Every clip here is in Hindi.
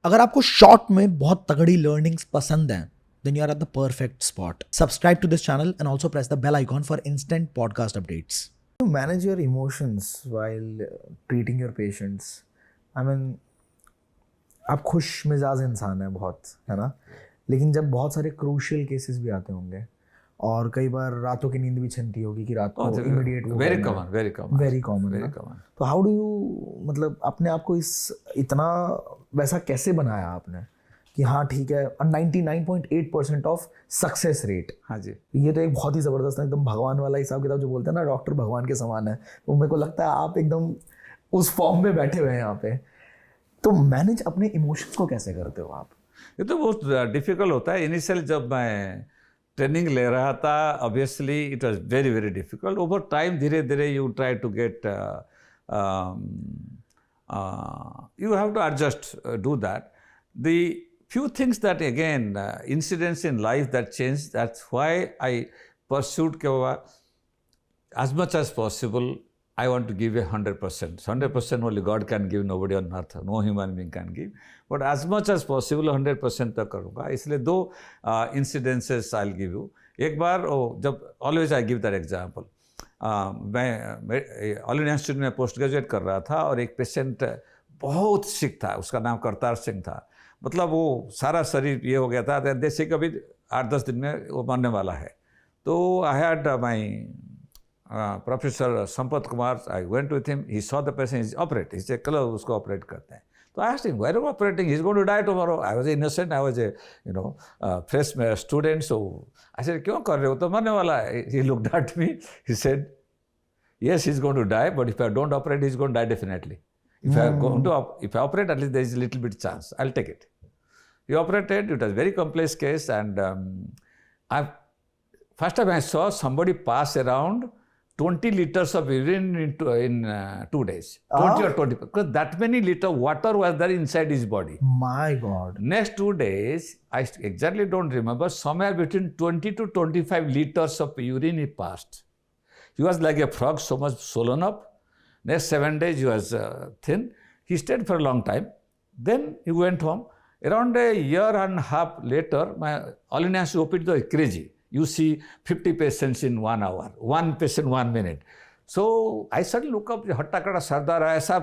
अगर आपको शॉर्ट में बहुत तगड़ी लर्निंग्स पसंद हैं, then you are at the perfect spot. Subscribe to this channel and also press the bell icon for instant podcast updates. You manage your emotions while treating your patients. I mean, आप खुश मिजाज इंसान है बहुत, है ना? लेकिन जब बहुत सारे क्रूशियल केसेस भी आते होंगे और कई बार रातों की नींद भी छिनती होगी कि रात को इमीडिएट वेरी कॉमन तो हाउ डू यू, मतलब अपने आप को इस इतना वैसा कैसे बनाया आपने कि हाँ ठीक है, 99.8% ऑफ सक्सेस रेट। हाँ जी, ये तो एक बहुत ही ज़बरदस्त है, एकदम भगवान वाला हिसाब किताब जो बोलते हैं ना, डॉक्टर भगवान के समान है। तो मेरे को लगता है आप एकदम उस फॉर्म में बैठे हुए हैं यहाँ पे। तो मैनेज अपने इमोशंस को कैसे करते हो आप? ये तो बहुत डिफिकल्ट होता है। इनिशियल जब मैं ट्रेनिंग ले रहा था, obviously it was very very difficult. Over time धीरे धीरे you try to get, you have to adjust, do that. The few things that again, incidents in life that changed, that's why I pursued as much as possible. I want to give 100%. 100% only God can give, nobody on earth, no human being can give. But as much as possible 100% तक करूँगा। इसलिए दो incidences I'll give you. एक बार जब always I give that example. मैं ऑल इंडिया इंस्टीट्यूट में पोस्ट ग्रेजुएट कर रहा था और एक पेशेंट बहुत सिक था, उसका नाम करतार सिंह था। मतलब वो सारा शरीर ये हो गया था, जैसे कभी 8-10 दिन में वो मरने वाला है। तो I had my professor Sampat Kumar, I went with him, he saw the patient, is operate, इसे कल उसको ऑपरेट करते हैं। तो I asked him, why are you operating, he is going to die tomorrow. I was innocent, I was a fresh student, so I said क्यों कर रहे हो, तो मरने वाला है। He looked at me, he said yes, he's going to die, but if I don't operate, he's going to die definitely. If I operate, at least there is a little bit chance. I'll take it. He operated. It was a very complex case, and first time I saw somebody pass around 20 liters of urine in 2 days. 20 or 20, because that many liter water was there inside his body. My God. Next 2 days, I exactly don't remember, somewhere between 20 to 25 liters of urine he passed. He was like a frog, so much swollen up. Next 7 days, he was thin. He stayed for a long time. Then he went home. Around a year and a half later, my all India OPD was crazy. You see 50 patients in 1 hour, one patient 1 minute. So I suddenly look up, हट्टा-कट्टा सरदार है, ऐसा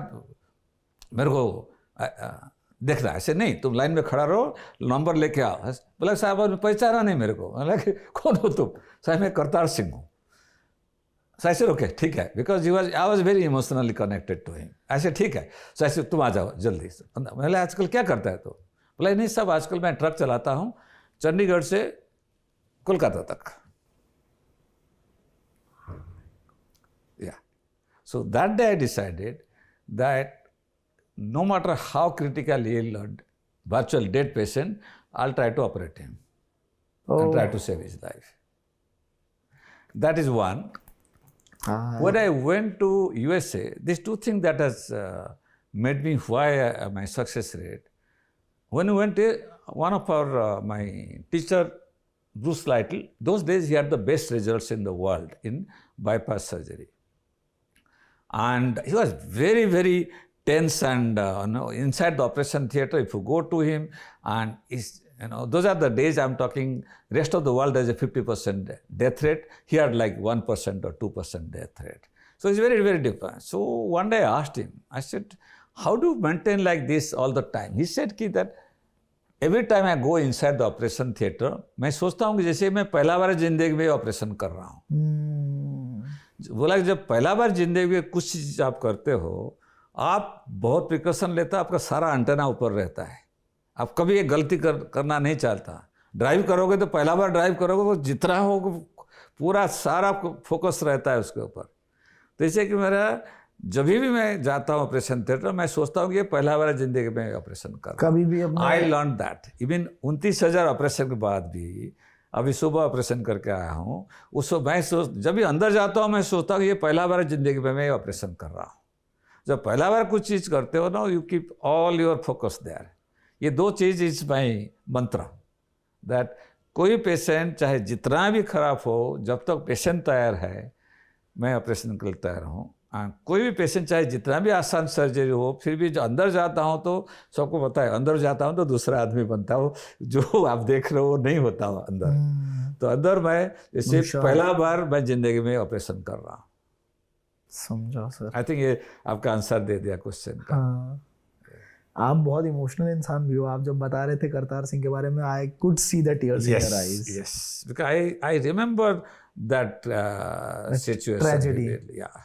मेरे को देख रहा है। ऐसे नहीं, तुम लाइन में खड़ा रहो, नंबर लेके आओ। बोला साहब पहचाना नहीं मेरे को। बोला कौन हो तुम? साहब मैं करतार सिंह हूँ। So I said, okay, ठीक है, because I was very emotionally connected to him. I said, ठीक है। So I said, तुम आ जाओ जल्दी। बोले आजकल क्या करता है तो? बोला नहीं सब, आजकल मैं ट्रक चलाता हूँ चंडीगढ़ से कोलकाता तक। Yeah. So that day I decided that no matter how critically ill or virtual dead patient, I'll try to operate him and try to save his life. That is one. When I went to USA, these two things that has made me why my success rate. When we went, one of our my teacher, Bruce Lytle, those days he had the best results in the world in bypass surgery, and he was very very tense and inside the operation theater. If you go to him, and those are the days I'm talking. Rest of the world has a 50% death rate. He had like 1% or 2% death rate. So it's very, very different. So one day I asked him, I said, how do you maintain like this all the time? He said that every time I go inside the operation theater, मैं सोचता हूँ कि जैसे मैं पहला बार जिंदगी में ऑपरेशन कर रहा हूँ। बोला कि जब पहला बार जिंदगी में कुछ चीज़ आप करते हो, आप बहुत प्रिकॉशन लेता, आपका सारा एंटेना ऊपर रहता है, आप कभी एक गलती करना नहीं चाहता। ड्राइव करोगे तो पहला बार ड्राइव करोगे तो जितना हो पूरा सारा फोकस रहता है उसके ऊपर। तो जैसे कि मेरा जब भी मैं जाता हूँ ऑपरेशन थिएटर, मैं सोचता हूँ कि ये पहला बार ज़िंदगी में ऑपरेशन कर कभी भी I learn that. Even 29,000 operation के बाद भी अभी सुबह ऑपरेशन करके आया हूँ, उसको मैं जब भी अंदर जाता हूँ मैं सोचता हूँ कि ये पहला बार ज़िंदगी में मैं ऑपरेशन कर रहा हूँ। जब पहला बार कुछ चीज़ करते हो ना, you keep all your focus there. ये दो चीज़ इज माई मंत्र, दैट कोई पेशेंट चाहे जितना भी खराब हो, जब तक पेशेंट तैयार है मैं ऑपरेशन के लिए तैयार हूँ। कोई भी पेशेंट चाहे जितना भी आसान सर्जरी हो, फिर भी जो अंदर जाता हूँ तो सबको पता है, अंदर जाता हूँ तो दूसरा आदमी बनता हूँ, जो आप देख रहे हो वो नहीं होता हूँ अंदर। तो अंदर मैं जैसे पहला बार मैं जिंदगी में ऑपरेशन कर रहा हूँ। समझा सर। आई थिंक ये आपका आंसर दे दिया क्वेश्चन का। हाँ, आप बहुत इमोशनल इंसान भी हो। आप जब बता रहे थे करतार सिंह के बारे में, I could see the tears in your eyes. Yes, because I remember that situation. tragedy. Yeah.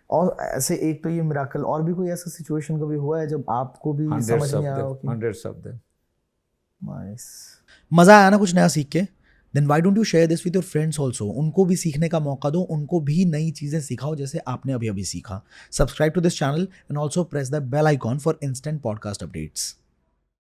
और ऐसे एक तो ये मिराकल, और भी कोई ऐसा सिचुएशन कभी हुआ है जब आपको भी समझ नहीं आया हो कि Hundreds of them. नाइस, मजा आया ना कुछ नया सीख के? Then why don't you share this with your friends also? उनको भी सीखने का मौका दो, उनको भी नई चीजें सिखाओ जैसे आपने अभी अभी सीखा। Subscribe to this channel and also press the bell icon for instant podcast updates.